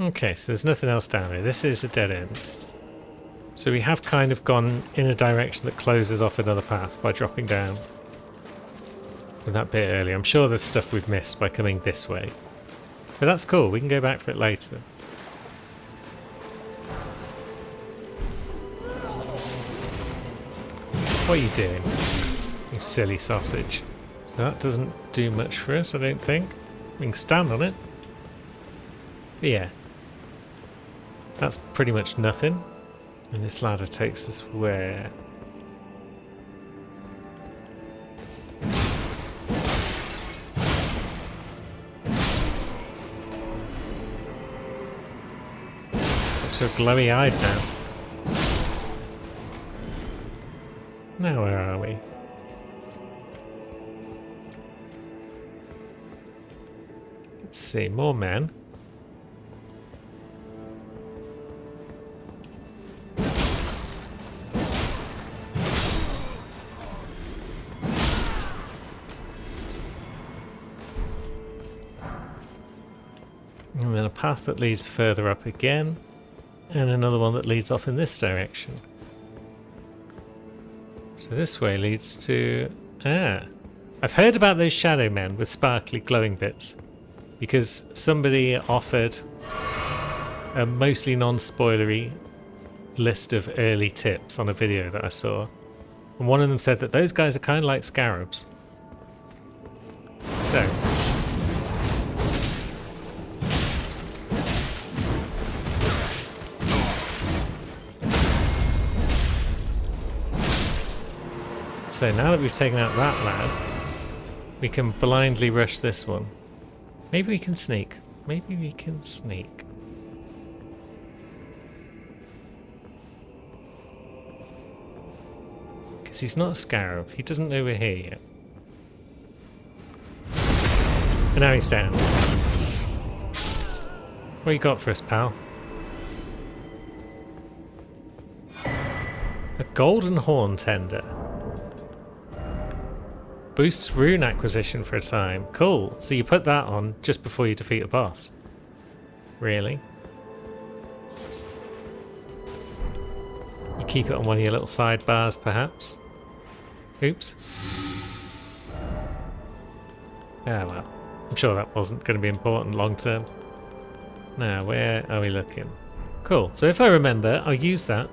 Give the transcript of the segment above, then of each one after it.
Okay, so there's nothing else down here. This is a dead end. So we have kind of gone in a direction that closes off another path by dropping down. With that bit earlier. I'm sure there's stuff we've missed by coming this way. But that's cool, we can go back for it later. What are you doing? You silly sausage. So that doesn't do much for us, I don't think. We can stand on it. But yeah. That's pretty much nothing. And this ladder takes us where? So glowy-eyed now. Now where are we? Let's see, more men. And then a path that leads further up again. And another one that leads off in this direction. So this way leads to... I've heard about those shadow men with sparkly glowing bits. Because somebody offered a mostly non-spoilery list of early tips on a video that I saw. And one of them said that those guys are kind of like scarabs. So... So now that we've taken out that lad, we can blindly rush this one. Maybe we can sneak. Maybe we can sneak. Because he's not a scarab. He doesn't know we're here yet. And now he's down. What you got for us, pal? A golden horn tender. Boosts rune acquisition for a time. Cool. So you put that on just before you defeat a boss. Really? You keep it on one of your little sidebars, perhaps? Oops. Ah, well. I'm sure that wasn't going to be important long term. Now, where are we looking? Cool. So if I remember, I'll use that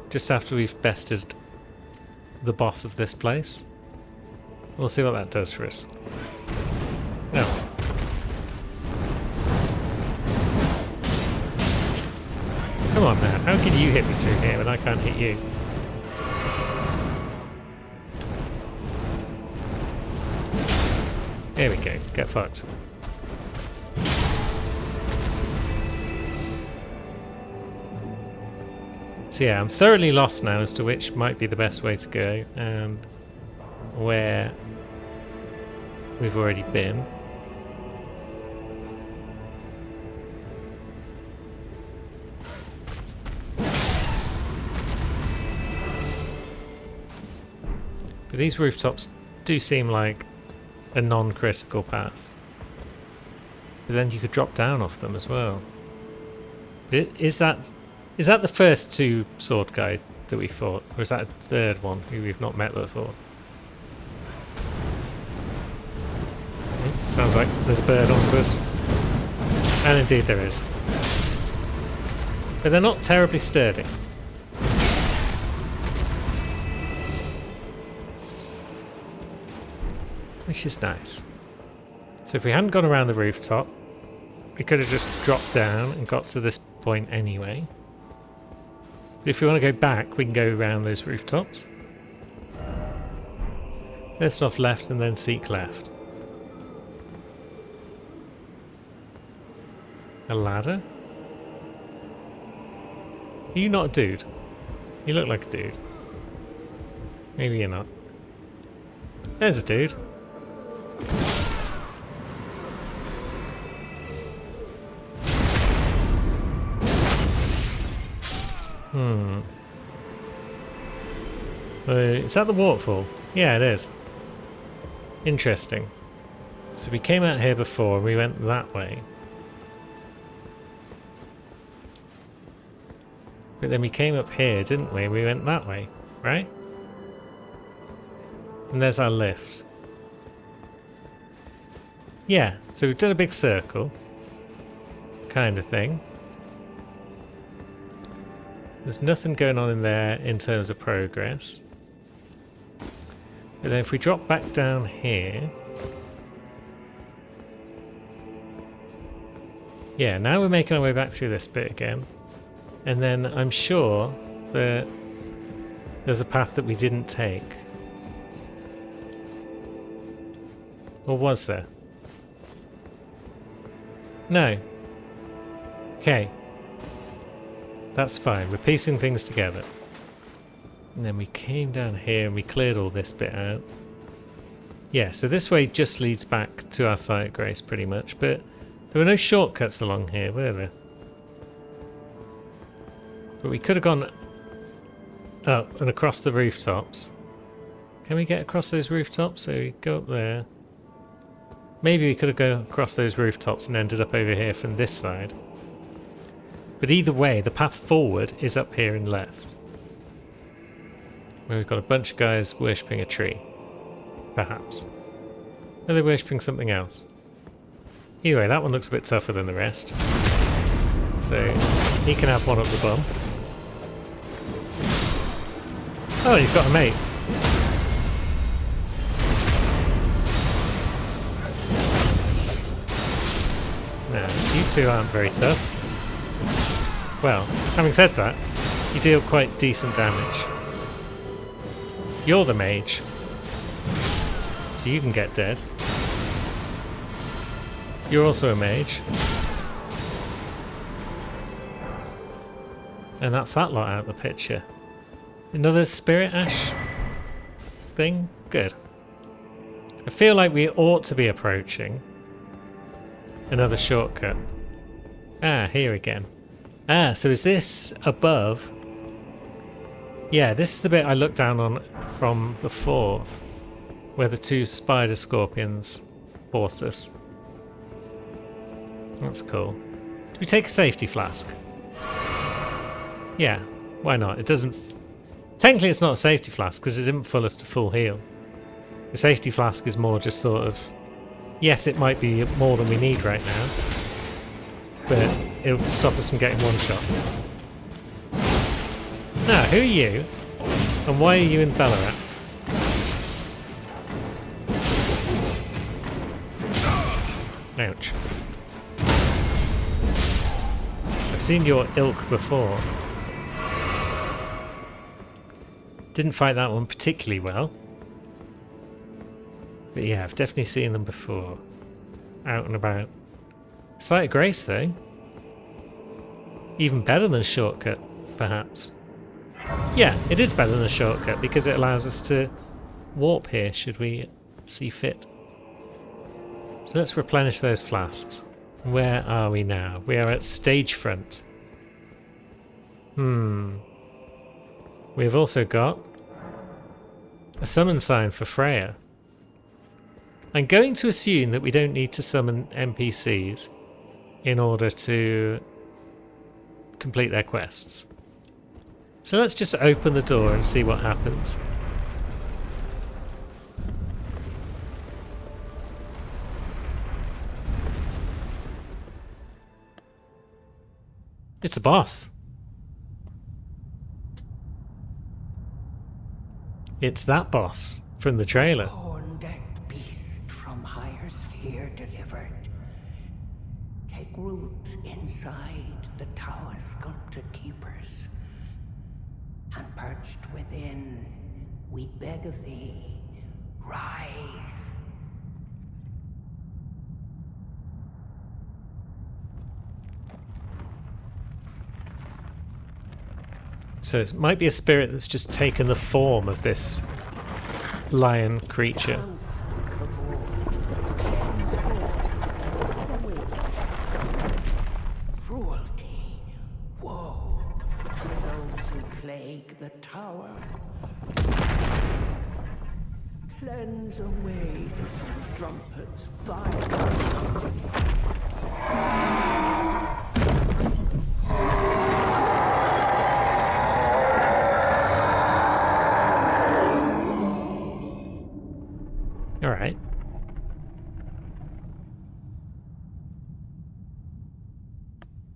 just after we've bested the boss of this place. We'll see what that does for us. No. Come on, man. How can you hit me through here when I can't hit you? There we go. Get fucked. So yeah, I'm thoroughly lost now as to which might be the best way to go and where we've already been. But these rooftops do seem like a non-critical path. But then you could drop down off them as well. But is that the first two sword guide that we fought? Or is that a third one who we've not met before? Sounds like there's a bird onto us. And indeed there is. But they're not terribly sturdy. Which is nice. So if we hadn't gone around the rooftop, we could have just dropped down and got to this point anyway. But if we want to go back, we can go around those rooftops. First off left and then seek left. A ladder? Are you not a dude? You look like a dude. Maybe you're not. There's a dude. Is that the waterfall? Yeah, it is. Interesting. So we came out here before and we went that way. But then we came up here, didn't we? We went that way, right? And there's our lift. Yeah, so we've done a big circle. Kind of thing. There's nothing going on in there in terms of progress. But then if we drop back down here... Yeah, now we're making our way back through this bit again. And then I'm sure that there's a path that we didn't take. Or was there? No. Okay. That's fine. We're piecing things together. And then we came down here and we cleared all this bit out. Yeah, so this way just leads back to our site, Grace, pretty much. But there were no shortcuts along here, were there? But we could have gone up and across the rooftops. Can we get across those rooftops? So we go up there. Maybe we could have gone across those rooftops and ended up over here from this side. But either way, the path forward is up here and left. Where we've got a bunch of guys worshipping a tree. Perhaps. Are they worshipping something else? Either way, that one looks a bit tougher than the rest. So, he can have one up the bum. Oh, he's got a mate. No, you two aren't very tough. Well, having said that, you deal quite decent damage. You're the mage, so you can get dead. You're also a mage. And that's that lot out of the picture. Another spirit ash thing? Good. I feel like we ought to be approaching another shortcut. Ah, here again. Ah, so is this above? Yeah, this is the bit I looked down on from before, where the two spider scorpions forced us. That's cool. Do we take a safety flask? Yeah, why not? It doesn't... Technically it's not a safety flask because it didn't fill us to full heal. The safety flask is more just sort of... Yes, it might be more than we need right now, but it'll stop us from getting one shot. Now, who are you? And why are you in Ballarat? Ouch. I've seen your ilk before. Didn't fight that one particularly well. But yeah, I've definitely seen them before. Out and about. Site of Grace though. Even better than a shortcut, perhaps. Yeah, it is better than a shortcut because it allows us to warp here should we see fit. So let's replenish those flasks. Where are we now? We are at stage front. We've also got a summon sign for Freya. I'm going to assume that we don't need to summon NPCs in order to complete their quests. So let's just open the door and see what happens. It's a boss. It's that boss from the trailer. Horn-decked beast from higher sphere delivered. Take root inside the tower sculpted keepers. And perched within, we beg of thee, rise. So it might be a spirit that's just taken the form of this lion creature. Cruelty, woe, and those who plague the tower. Cleanse away the strumpet's vile.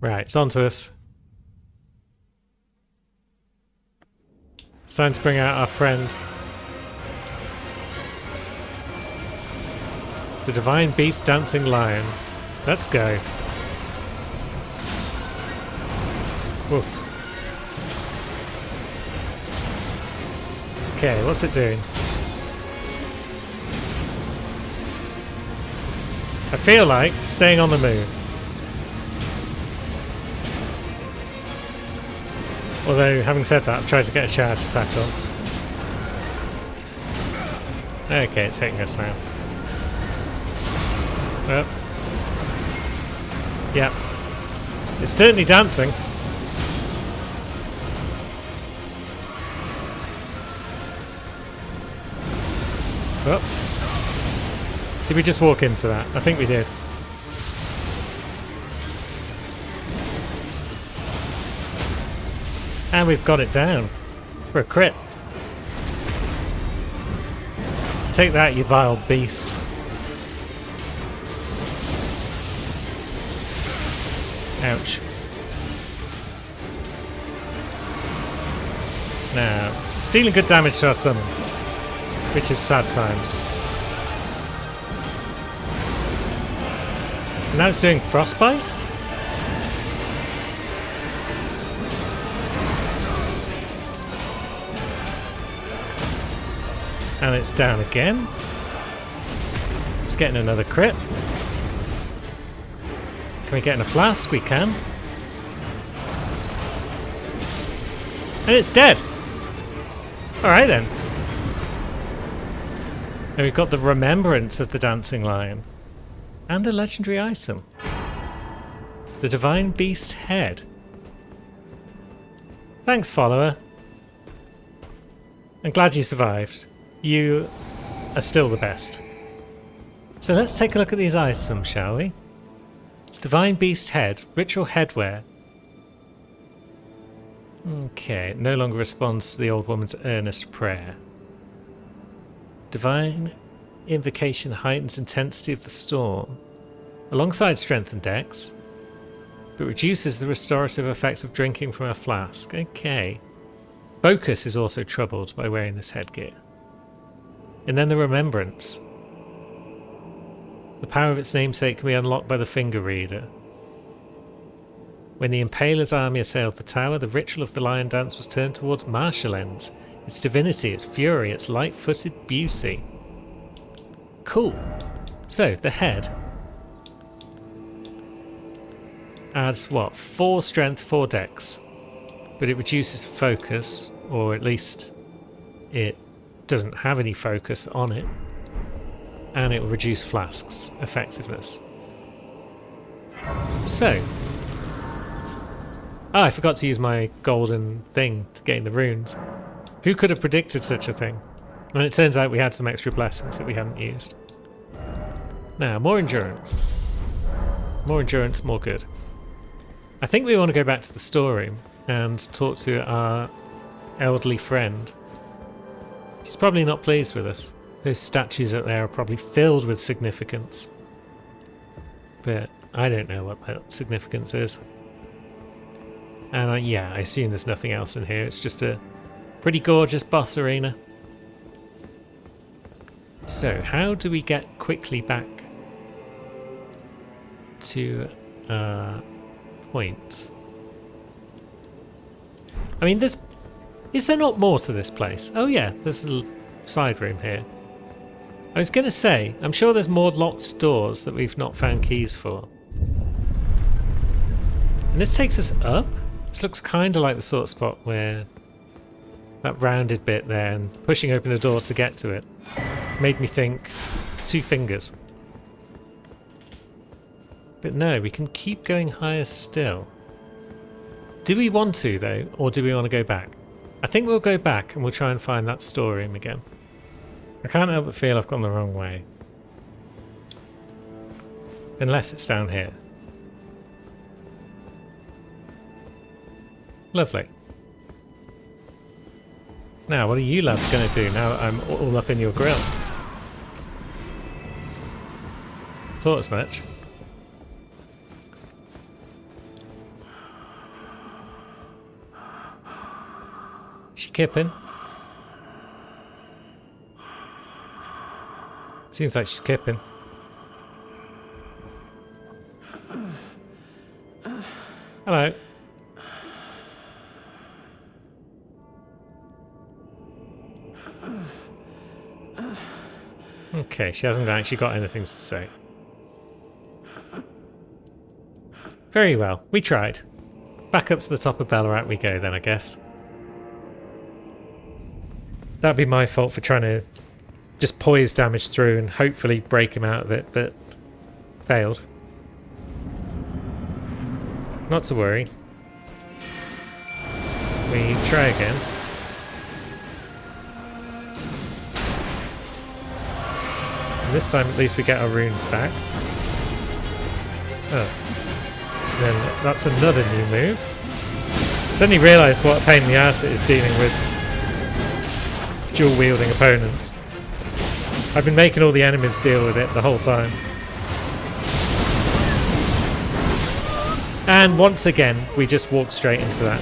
Right, it's on to us. It's time to bring out our friend. The Divine Beast Dancing Lion. Let's go. Woof. Okay, what's it doing? I feel like staying on the moon. Although, having said that, I've tried to get a charge attack on. Okay, it's hitting us now. Well. Yep. It's certainly dancing. Oh. Did we just walk into that? I think we did. And we've got it down for a crit. Take that, you vile beast. Ouch. Now, it's dealing good damage to our summon, which is sad times. And now it's doing frostbite? And it's down again. It's getting another crit. Can we get in a flask? We can. And it's dead. Alright then. And we've got the remembrance of the Dancing Lion. And a legendary item. The Divine Beast Head. Thanks, follower. I'm glad you survived. You are still the best. So let's take a look at these items, shall we? Divine Beast Head, Ritual Headwear. Okay, it no longer responds to the old woman's earnest prayer. Divine Invocation heightens intensity of the storm, alongside strength and dex, but reduces the restorative effect of drinking from a flask. Okay. Focus is also troubled by wearing this headgear. And then the remembrance. The power of its namesake can be unlocked by the finger reader. When the Impaler's army assailed the tower, the ritual of the lion dance was turned towards Marshallens, its divinity, its fury, its light-footed beauty. Cool. So, the head adds what? 4 strength, 4 dex. But it reduces focus, or at least it doesn't have any focus on it. And it will reduce flasks' effectiveness. So. Oh, I forgot to use my golden thing to gain the runes. Who could have predicted such a thing? And it turns out we had some extra blessings that we hadn't used. Now, more endurance. More endurance, more good. I think we want to go back to the storeroom and talk to our elderly friend. She's probably not pleased with us. Those statues up there are probably filled with significance. But I don't know what that significance is. And yeah, I assume there's nothing else in here. It's just a pretty gorgeous boss arena. So, how do we get quickly back to point? I mean, is there not more to this place? Oh yeah, there's a little side room here. I was going to say, I'm sure there's more locked doors that we've not found keys for. And this takes us up? This looks kind of like the sort of spot where that rounded bit there and pushing open a door to get to it made me think 2 fingers. But no, we can keep going higher still. Do we want to though, or do we want to go back? I think we'll go back and we'll try and find that storeroom again. I can't help but feel I've gone the wrong way. Unless it's down here. Lovely. Now, what are you lads going to do now that I'm all up in your grill? Thought as much. She kipping? Seems like she's kipping. Hello. Okay, she hasn't actually got anything to say. Very well, we tried. Back up to the top of Ballarat we go then, I guess. That'd be my fault for trying to just poise damage through and hopefully break him out of it, but failed. Not to worry. We try again. And this time at least we get our runes back. Oh. Then that's another new move. Suddenly realised what a pain in the ass it is dealing with dual wielding opponents. I've been making all the enemies deal with it the whole time. And once again, we just walk straight into that.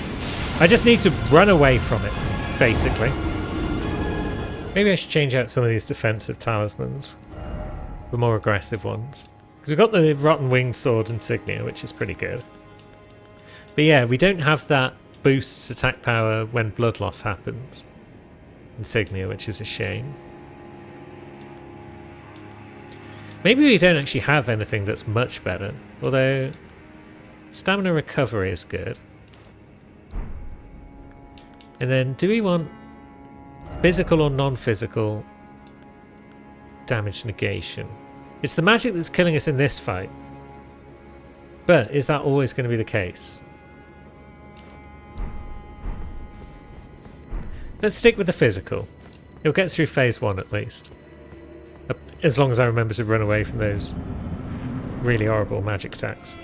I just need to run away from it, basically. Maybe I should change out some of these defensive talismans for more aggressive ones. Because we've got the Rotten Winged Sword insignia, which is pretty good. But yeah, we don't have that boosts attack power when blood loss happens insignia, which is a shame. Maybe we don't actually have anything that's much better, although stamina recovery is good. And then do we want physical or non-physical damage negation? It's the magic that's killing us in this fight, but is that always going to be the case? Let's stick with the physical. It'll get us through phase 1 at least. As long as I remember to run away from those really horrible magic attacks.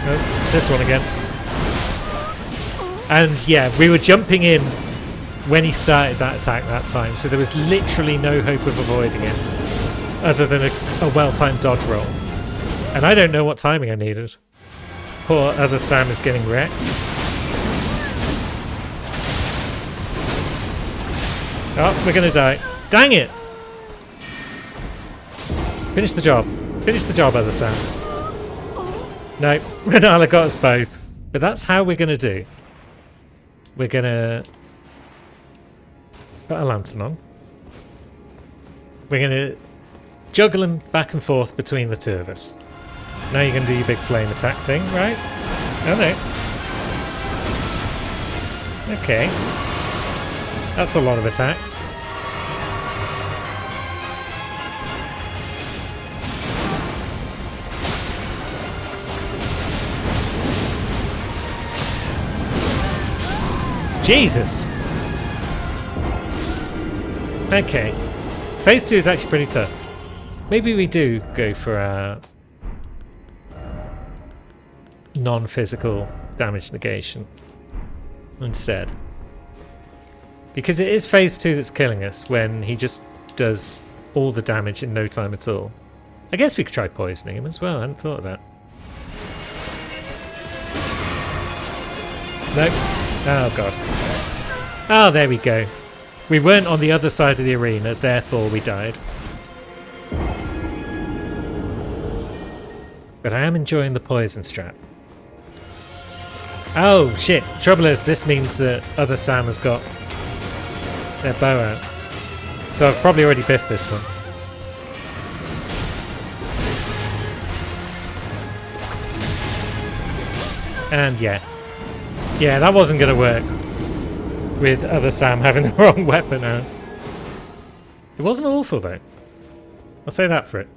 Oh, it's this one again. And yeah, we were jumping in when he started that attack that time, so there was literally no hope of avoiding it other than a well-timed dodge roll. And I don't know what timing I needed. Poor other Sam is getting wrecked. Oh, we're gonna die. Dang it! Finish the job. Finish the job, other Sam. No, Renala got us both. But that's how we're gonna do. We're gonna put a lantern on. We're gonna juggle him back and forth between the two of us. Now you're gonna do your big flame attack thing, right? Oh no. Okay. That's a lot of attacks. Jesus! Okay. Phase 2 is actually pretty tough. Maybe we do go for a non-physical damage negation instead. Because it is phase 2 that's killing us when he just does all the damage in no time at all. I guess we could try poisoning him as well, I hadn't thought of that. Nope. Oh god. Oh, there we go. We weren't on the other side of the arena, therefore we died. But I am enjoying the poison strap. Oh shit, trouble is this means that other Sam has got their bow out. So I've probably already biffed this one. And yeah. Yeah, that wasn't going to work. With other Sam having the wrong weapon out. It wasn't awful though. I'll say that for it.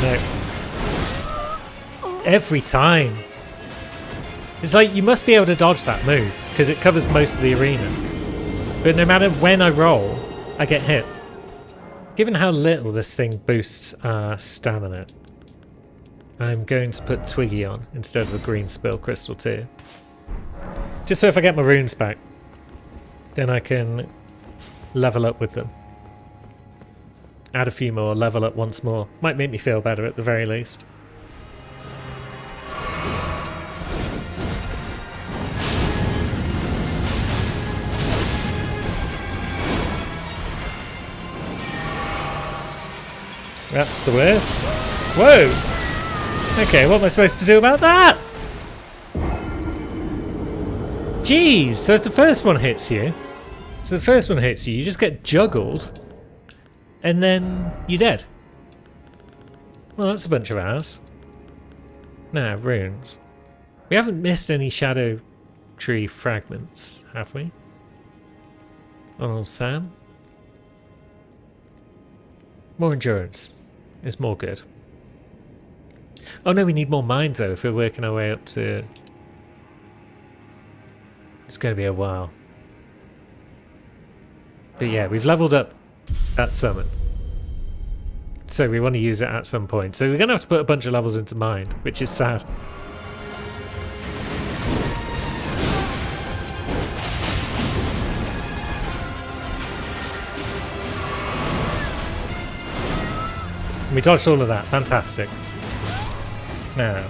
No. Every time. It's like you must be able to dodge that move because it covers most of the arena. But no matter when I roll, I get hit. Given how little this thing boosts our stamina, I'm going to put Twiggy on instead of a green spill crystal too. Just so if I get my runes back, then I can level up with them. Add a few more, level up once more. Might make me feel better at the very least. that's the worst. Whoa! Okay, what am I supposed to do about that? Jeez, so if the first one hits you, you just get juggled, and then you're dead. Well, that's a bunch of ours. Now, runes. We haven't missed any shadow tree fragments, have we? Oh, Sam? More endurance is more good. Oh no, we need more mind though if we're working our way up to... It's going to be a while. But yeah, we've leveled up that summon. So we want to use it at some point. So we're going to have to put a bunch of levels into mind, which is sad. We dodged all of that. Fantastic. Now.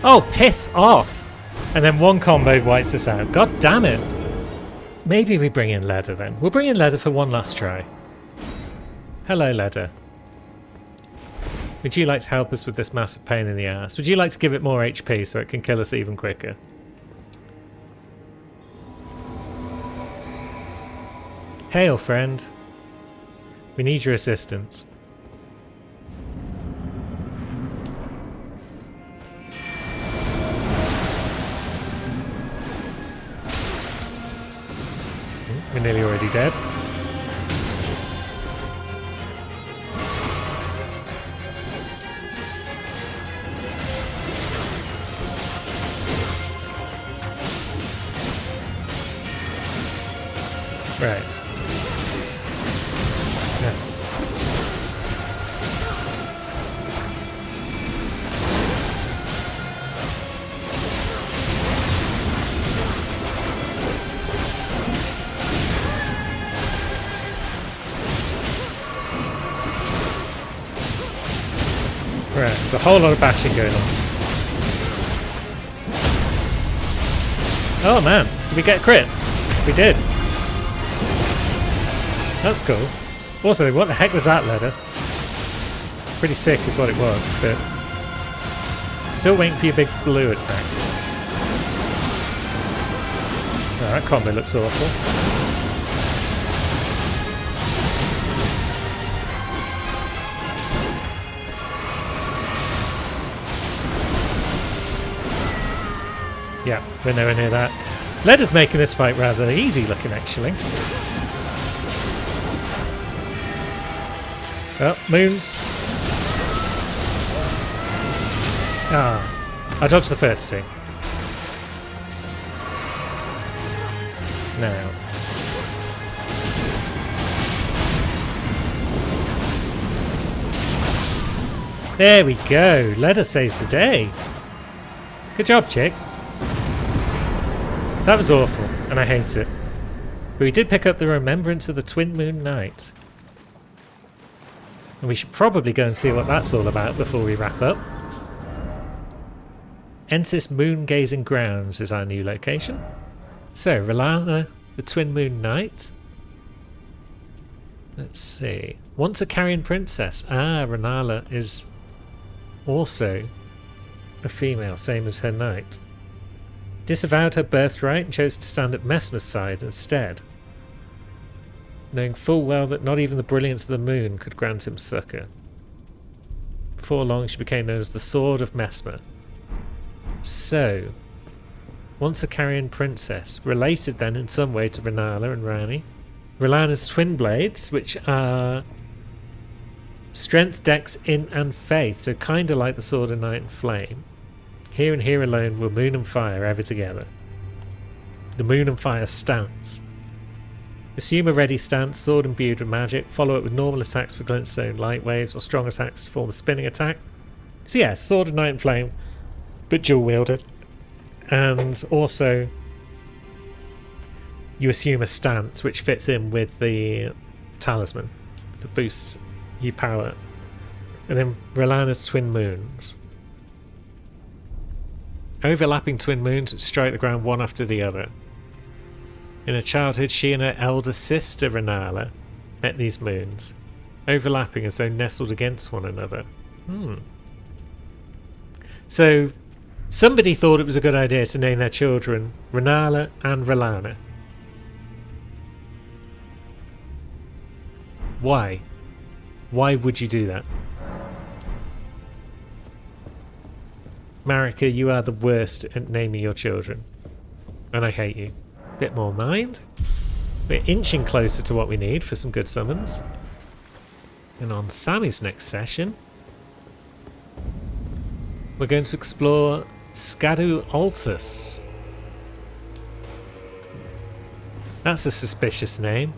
Oh, piss off! And then one combo wipes us out. God damn it! Maybe we bring in Leda then. We'll bring in Leda for one last try. Hello, Leda. Would you like to help us with this massive pain in the ass? Would you like to give it more HP so it can kill us even quicker? Hail, friend. We need your assistance. We're nearly already dead. Right. Yeah. Right, there's a whole lot of bashing going on. Oh man, did we get a crit? We did. That's cool. Also, what the heck was that, Leda? Pretty sick is what it was, but... I'm still waiting for your big blue attack. Oh, that combo looks awful. Yeah, we're nowhere near that. Leda's making this fight rather easy looking, actually. Oh, moons. Ah, I dodged the first two. Now. There we go. Leda saves the day. Good job, chick. That was awful, and I hate it. But we did pick up the Remembrance of the Twin Moon Night. And we should probably go and see what that's all about before we wrap up. Ensis Moon Gazing Grounds is our new location. So, R'hllana, the Twin Moon Night. Let's see. Once a Carrion Princess. Ah, R'hllana is also a female, same as her knight. Disavowed her birthright and chose to stand at Messmer's side instead, knowing full well that not even the brilliance of the moon could grant him succour. Before long she became known as the Sword of Messmer. So, once a Carrion Princess, related then in some way to R'hllana and Ranni. R'hllana's twin blades, which are strength, dex, int and faith, so kinda like the Sword of Night and Flame. Here and here alone were moon and fire ever together. The moon and fire stance. Assume a ready stance, sword imbued with magic, follow it with normal attacks for glintstone light waves or strong attacks to form a spinning attack. So yeah, Sword of Night and Flame, but dual wielded. And also you assume a stance which fits in with the talisman that boosts your power. And then R'hllana's twin moons. Overlapping twin moons which strike the ground one after the other. In her childhood, she and her elder sister R'hllana met these moons, overlapping as though nestled against one another. So, somebody thought it was a good idea to name their children Renala and Relana. Why? Why would you do that? Marika, you are the worst at naming your children. And I hate you. Bit more mind. We're inching closer to what we need for some good summons. And on Sammy's next session, we're going to explore Scadu Altus. That's a suspicious name.